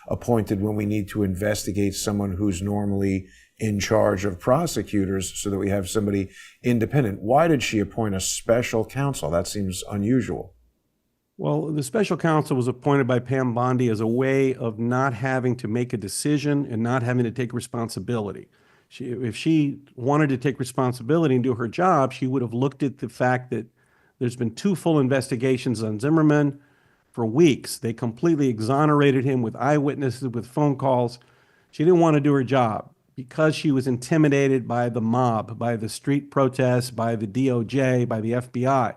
appointed when we need to investigate someone who's normally in charge of prosecutors, so that we have somebody independent. Why did she appoint a special counsel? That seems unusual. Well, the special counsel was appointed by Pam Bondi as a way of not having to make a decision and not having to take responsibility. If she wanted to take responsibility and do her job, she would have looked at the fact that there's been 2 full investigations on Zimmerman for weeks. They completely exonerated him with eyewitnesses, with phone calls. She didn't want to do her job because she was intimidated by the mob, by the street protests, by the DOJ, by the FBI.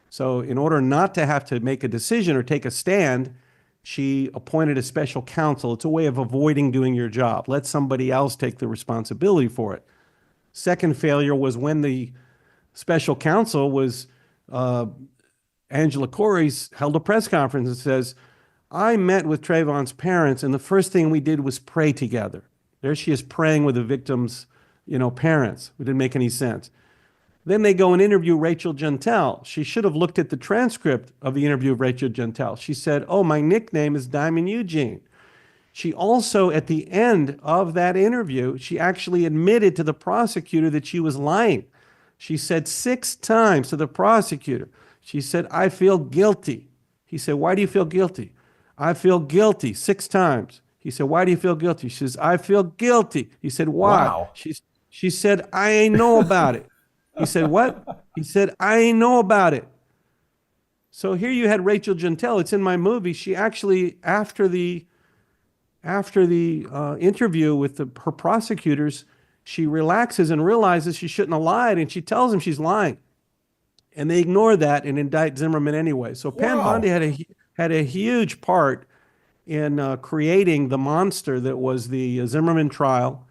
So in order not to have to make a decision or take a stand, she appointed a special counsel. It's a way of avoiding doing your job. Let somebody else take the responsibility for it. Second failure was when the special counsel was, Angela Corey's held a press conference and says, I met with Trayvon's parents, and the first thing we did was pray together. There she is praying with the victim's, parents. It didn't make any sense. Then they go and interview Rachel Jeantel. She should have looked at the transcript of the interview of Rachel Jeantel. She said, oh, my nickname is Diamond Eugene. She also, at the end of that interview, she actually admitted to the prosecutor that she was lying. She said 6 times to the prosecutor, she said, "I feel guilty." He said, "Why do you feel guilty?" "I feel guilty," 6 times. He said, "Why do you feel guilty?" She says, "I feel guilty." He said, "Why?" Wow. She said, "I ain't know about it." He said, "What?" He said, "I ain't know about it." So here you had Rachel Jeantel. It's in my movie. She actually, after the interview with her prosecutors, she relaxes and realizes she shouldn't have lied, and she tells them she's lying. And they ignore that and indict Zimmerman anyway. So Pam Wow. Bondi had a huge part in creating the monster that was the Zimmerman trial,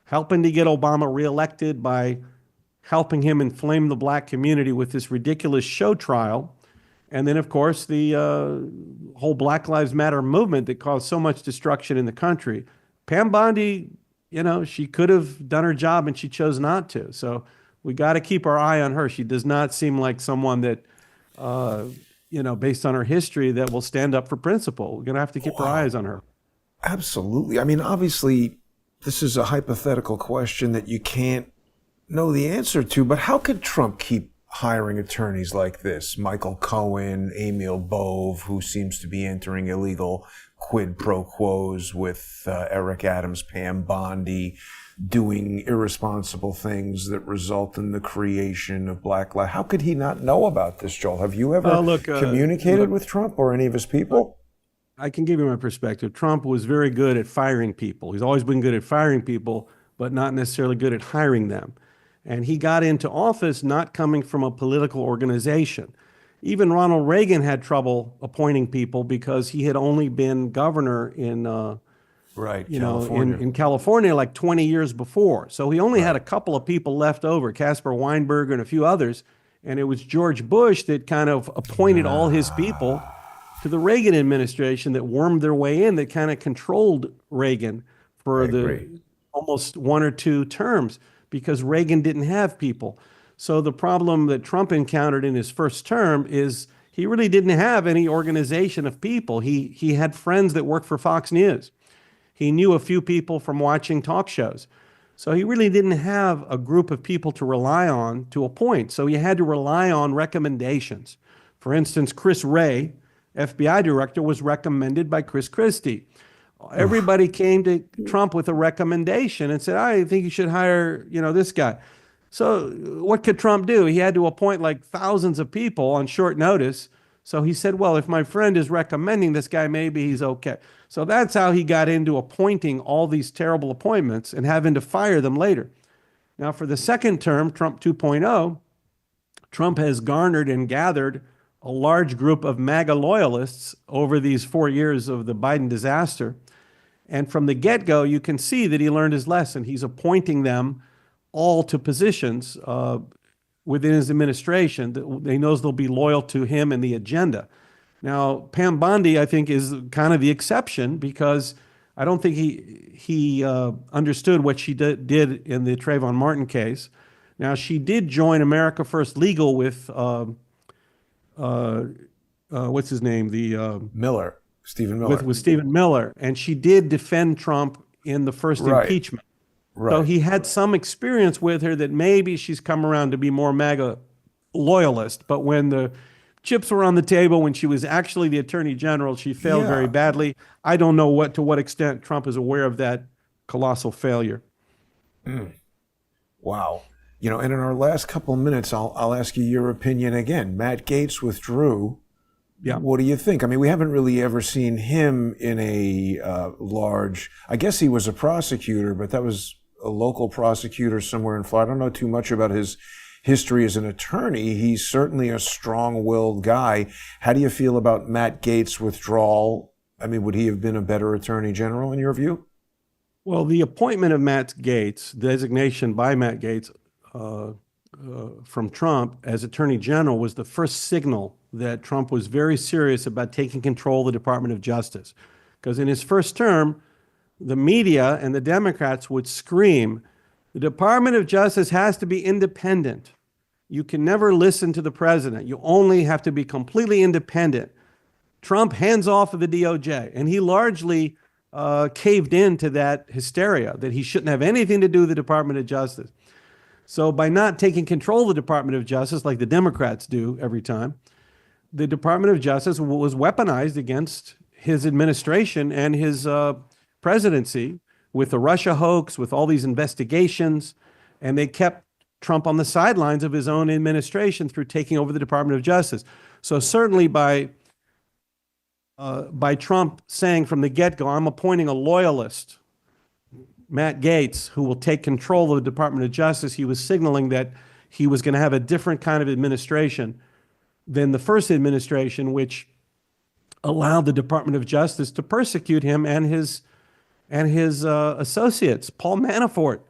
helping to get Obama reelected by helping him inflame the black community with this ridiculous show trial. And then, of course, the whole Black Lives Matter movement that caused so much destruction in the country. Pam Bondi, she could have done her job and she chose not to. So we got to keep our eye on her. She does not seem like someone that, based on her history, that will stand up for principle. We're going to have to keep our eyes on her. Absolutely. I mean, obviously, this is a hypothetical question that you can't know the answer to, but how could Trump keep hiring attorneys like this? Michael Cohen, Emil Bove, who seems to be entering illegal quid pro quos with Eric Adams, Pam Bondi, doing irresponsible things that result in the creation of Black Lives. How could he not know about this, Joel? Have you ever communicated with Trump or any of his people? I can give you my perspective. Trump was very good at firing people. He's always been good at firing people, but not necessarily good at hiring them. And he got into office not coming from a political organization. Even Ronald Reagan had trouble appointing people because he had only been governor in California like 20 years before. So he only had a couple of people left over, Caspar Weinberger and a few others. And it was George Bush that kind of appointed all his people to the Reagan administration that wormed their way in, that kind of controlled Reagan for almost 1 or 2 terms, because Reagan didn't have people. So the problem that Trump encountered in his first term is he really didn't have any organization of people. He had friends that worked for Fox News. He knew a few people from watching talk shows. So he really didn't have a group of people to rely on to appoint. So he had to rely on recommendations. For instance, Chris Wray, FBI director, was recommended by Chris Christie. Everybody came to Trump with a recommendation and said, "I think you should hire, this guy." So what could Trump do? He had to appoint like thousands of people on short notice. So he said, well, if my friend is recommending this guy, maybe he's okay. So that's how he got into appointing all these terrible appointments and having to fire them later. Now, for the second term, Trump 2.0, Trump has garnered and gathered a large group of MAGA loyalists over these 4 years of the Biden disaster. And from the get-go, you can see that he learned his lesson. He's appointing them all to positions within his administration that he knows they'll be loyal to him and the agenda. Now, Pam Bondi, I think, is kind of the exception, because I don't think he understood what she did in the Trayvon Martin case. Now, she did join America First Legal with what's his name? Stephen Miller. With Stephen Miller. And she did defend Trump in the first impeachment. Right. So he had some experience with her that maybe she's come around to be more MAGA loyalist. But when the chips were on the table, when she was actually the attorney general, she failed very badly. I don't know to what extent Trump is aware of that colossal failure. Wow. And in our last couple of minutes, I'll ask you your opinion again. Matt Gaetz withdrew. Yeah. What do you think? I mean, we haven't really ever seen him in a large, I guess he was a prosecutor, but that was a local prosecutor somewhere in Florida. I don't know too much about his history as an attorney. He's certainly a strong-willed guy. How do you feel about Matt Gaetz' withdrawal? I mean, would he have been a better attorney general in your view? Well, the appointment of Matt Gaetz, designation by Matt Gaetz from Trump as attorney general, was the first signal that Trump was very serious about taking control of the Department of Justice. Because in his first term, the media and the Democrats would scream, the Department of Justice has to be independent. You can never listen to the president. You only have to be completely independent. Trump hands off of the DOJ. And he largely caved into that hysteria that he shouldn't have anything to do with the Department of Justice. So by not taking control of the Department of Justice like the Democrats do every time, the Department of Justice was weaponized against his administration and his presidency with the Russia hoax, with all these investigations, and they kept Trump on the sidelines of his own administration through taking over the Department of Justice. So certainly by Trump saying from the get-go, I'm appointing a loyalist, Matt Gaetz, who will take control of the Department of Justice, he was signaling that he was going to have a different kind of administration than the first administration, which allowed the Department of Justice to persecute him and his associates. Paul Manafort,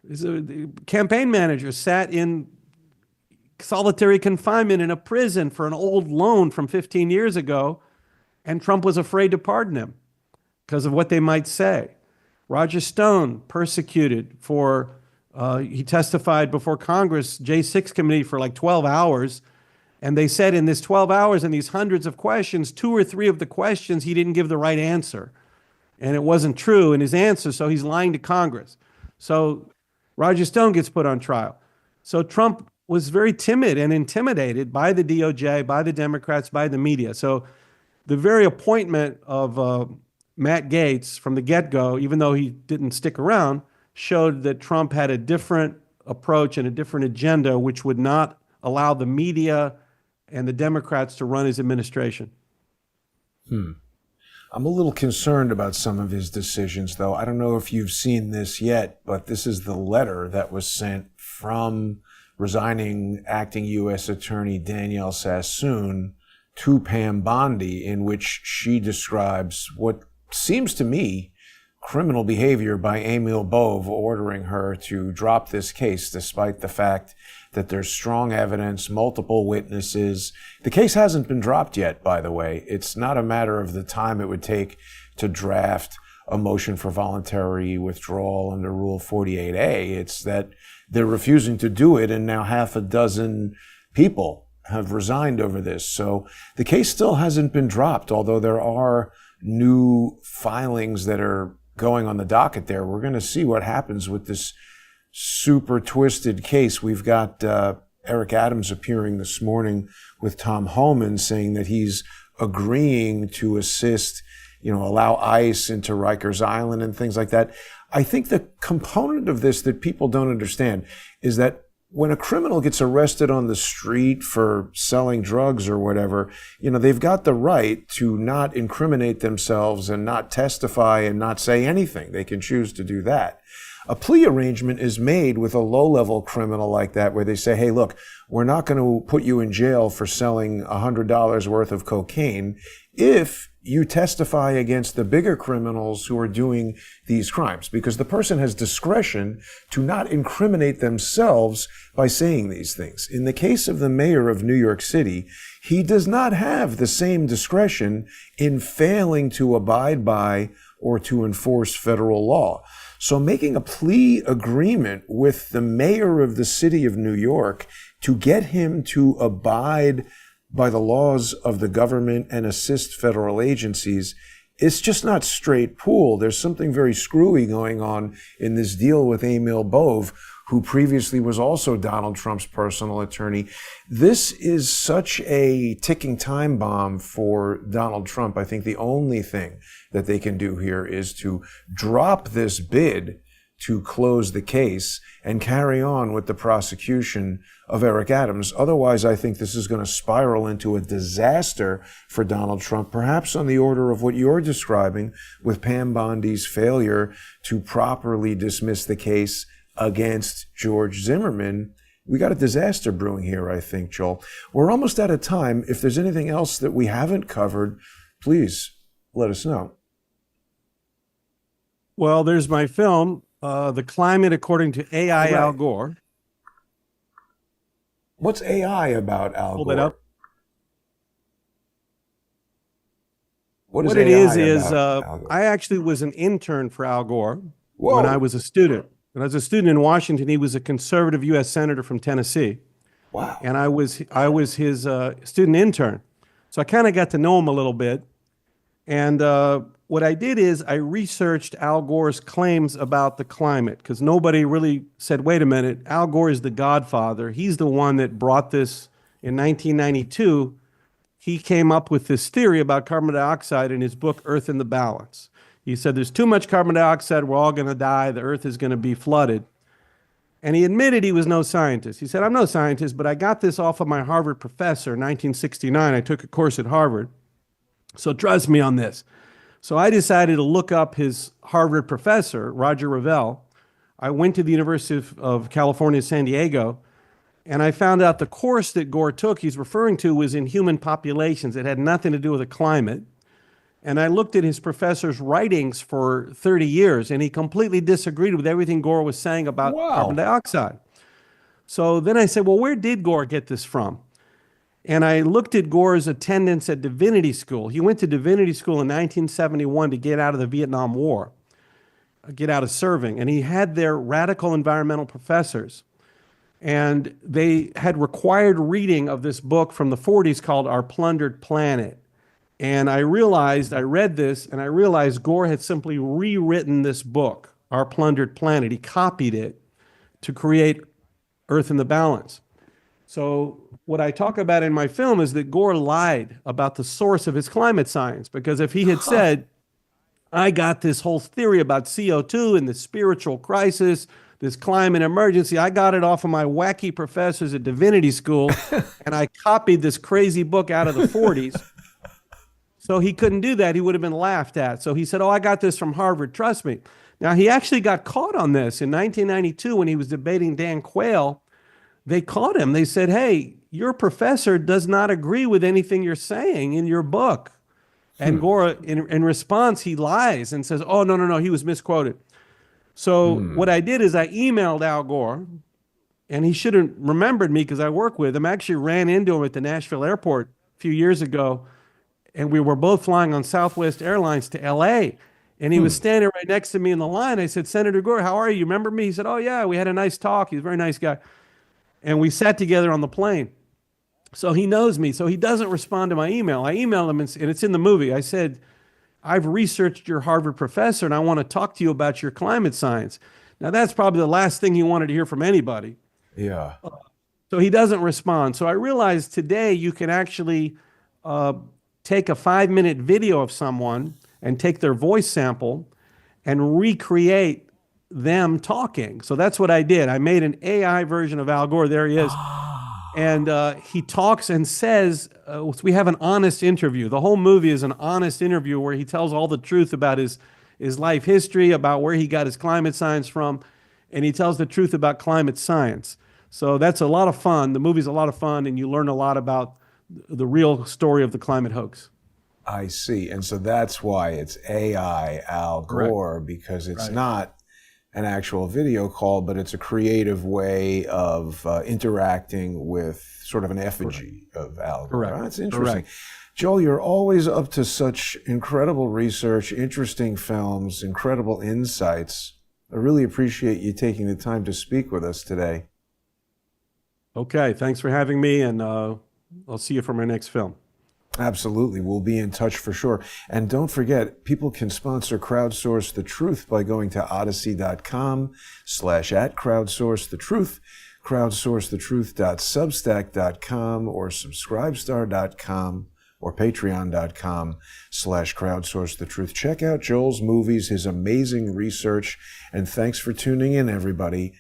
the campaign manager, sat in solitary confinement in a prison for an old loan from 15 years ago, and Trump was afraid to pardon him because of what they might say. Roger Stone, persecuted for, he testified before Congress, J6 committee for like 12 hours, and they said in this 12 hours and these hundreds of questions, 2 or 3 of the questions he didn't give the right answer. And it wasn't true in his answer, so he's lying to Congress. So Roger Stone gets put on trial. So Trump was very timid and intimidated by the DOJ, by the Democrats, by the media. So the very appointment of Matt Gaetz from the get-go, even though he didn't stick around, showed that Trump had a different approach and a different agenda, which would not allow the media and the Democrats to run his administration. I'm a little concerned about some of his decisions, though. I don't know if you've seen this yet, but this is the letter that was sent from resigning acting U.S. Attorney Danielle Sassoon to Pam Bondi, in which she describes what seems to me criminal behavior by Emil Bove, ordering her to drop this case, despite the fact that there's strong evidence, multiple witnesses. The case hasn't been dropped yet, by the way. It's not a matter of the time it would take to draft a motion for voluntary withdrawal under Rule 48A. It's that they're refusing to do it, and now half a dozen people have resigned over this. So the case still hasn't been dropped, although there are new filings that are going on the docket there. We're going to see what happens with this super twisted case. We've got Eric Adams appearing this morning with Tom Homan saying that he's agreeing to assist, allow ICE into Rikers Island and things like that. I think the component of this that people don't understand is that when a criminal gets arrested on the street for selling drugs or whatever, they've got the right to not incriminate themselves and not testify and not say anything. They can choose to do that. A plea arrangement is made with a low-level criminal like that, where they say, hey, look, we're not going to put you in jail for selling $100 worth of cocaine if you testify against the bigger criminals who are doing these crimes, because the person has discretion to not incriminate themselves by saying these things. In the case of the mayor of New York City, he does not have the same discretion in failing to abide by or to enforce federal law. So making a plea agreement with the mayor of the city of New York to get him to abide by the laws of the government and assist federal agencies, it's just not straight pool. There's something very screwy going on in this deal with Emil Bove, who previously was also Donald Trump's personal attorney. This is such a ticking time bomb for Donald Trump. I think the only thing that they can do here is to drop this bid to close the case and carry on with the prosecution of Eric Adams. Otherwise, I think this is going to spiral into a disaster for Donald Trump, perhaps on the order of what you're describing with Pam Bondi's failure to properly dismiss the case against George Zimmerman. We got a disaster brewing here, I think, Joel. We're almost out of time. If there's anything else that we haven't covered, please let us know. Well, there's my film, The Climate According to AI Al Gore. What's AI about Al Gore? Hold it up. What it is I actually was an intern for Al Gore when I was a student. When I was a student in Washington, he was a conservative U.S. senator from Tennessee. Wow. And I was his student intern. So I kind of got to know him a little bit. And what I did is I researched Al Gore's claims about the climate because nobody really said, wait a minute, Al Gore is the godfather. He's the one that brought this in 1992. He came up with this theory about carbon dioxide in his book, Earth in the Balance. He said there's too much carbon dioxide, we're all going to die, the Earth is going to be flooded. And he admitted he was no scientist. He said, I'm no scientist, but I got this off of my Harvard professor in 1969. I took a course at Harvard. So trust me on this. So I decided to look up his Harvard professor, Roger Revelle. I went to the University of California, San Diego, and I found out the course that Gore took, he's referring to, was in human populations. It had nothing to do with the climate. And I looked at his professor's writings for 30 years, and he completely disagreed with everything Gore was saying about carbon dioxide. So then I said, well, where did Gore get this from? And I looked at Gore's attendance at divinity school. He went to divinity school in 1971 to get out of the Vietnam War, get out of serving. And he had their radical environmental professors. And they had required reading of this book from the 40s called Our Plundered Planet. And I read this, and I realized Gore had simply rewritten this book, Our Plundered Planet. He copied it to create Earth in the Balance. So what I talk about in my film is that Gore lied about the source of his climate science, because if he had said, I got this whole theory about CO2 and the spiritual crisis, this climate emergency, I got it off of my wacky professors at divinity school, and I copied this crazy book out of the 40s. So he couldn't do that. He would have been laughed at. So he said, oh, I got this from Harvard, trust me. Now, he actually got caught on this in 1992 when he was debating Dan Quayle. They caught him. They said, hey, your professor does not agree with anything you're saying in your book. And Gore, in response, he lies and says, oh, no, he was misquoted. So what I did is I emailed Al Gore, and he should have remembered me because I work with him. I actually ran into him at the Nashville airport a few years ago, and we were both flying on Southwest Airlines to L.A., and he was standing right next to me in the line. I said, Senator Gore, how are you? You remember me? He said, oh, yeah, we had a nice talk. He's a very nice guy. And we sat together on the plane. So he knows me. So he doesn't respond to my email. I emailed him, and it's in the movie. I said, I've researched your Harvard professor, and I want to talk to you about your climate science. Now, that's probably the last thing he wanted to hear from anybody. Yeah. So he doesn't respond. So I realized today you can actually take a 5-minute video of someone and take their voice sample and recreate them talking. So that's what I did. I made an AI version of Al Gore. There he is. And he talks and says, we have an honest interview. The whole movie is an honest interview where he tells all the truth about his life history, about where he got his climate science from, and he tells the truth about climate science. So that's a lot of fun. The movie's a lot of fun, and you learn a lot about the real story of the climate hoax. I see. And so that's why it's AI Al Gore, because it's not an actual video call, but it's a creative way of interacting with sort of an effigy of Al Gore. Correct. That's interesting. Correct. Joel, you're always up to such incredible research, interesting films, incredible insights. I really appreciate you taking the time to speak with us today. Okay, thanks for having me, and I'll see you for my next film. Absolutely. We'll be in touch for sure. And don't forget, people can sponsor Crowdsource the Truth by going to odyssey.com/@crowdsourcethetruth, crowdsourcethetruth.substack.com, or subscribestar.com, or patreon.com/crowdsourcethetruth. Check out Joel's movies, his amazing research, and thanks for tuning in, everybody.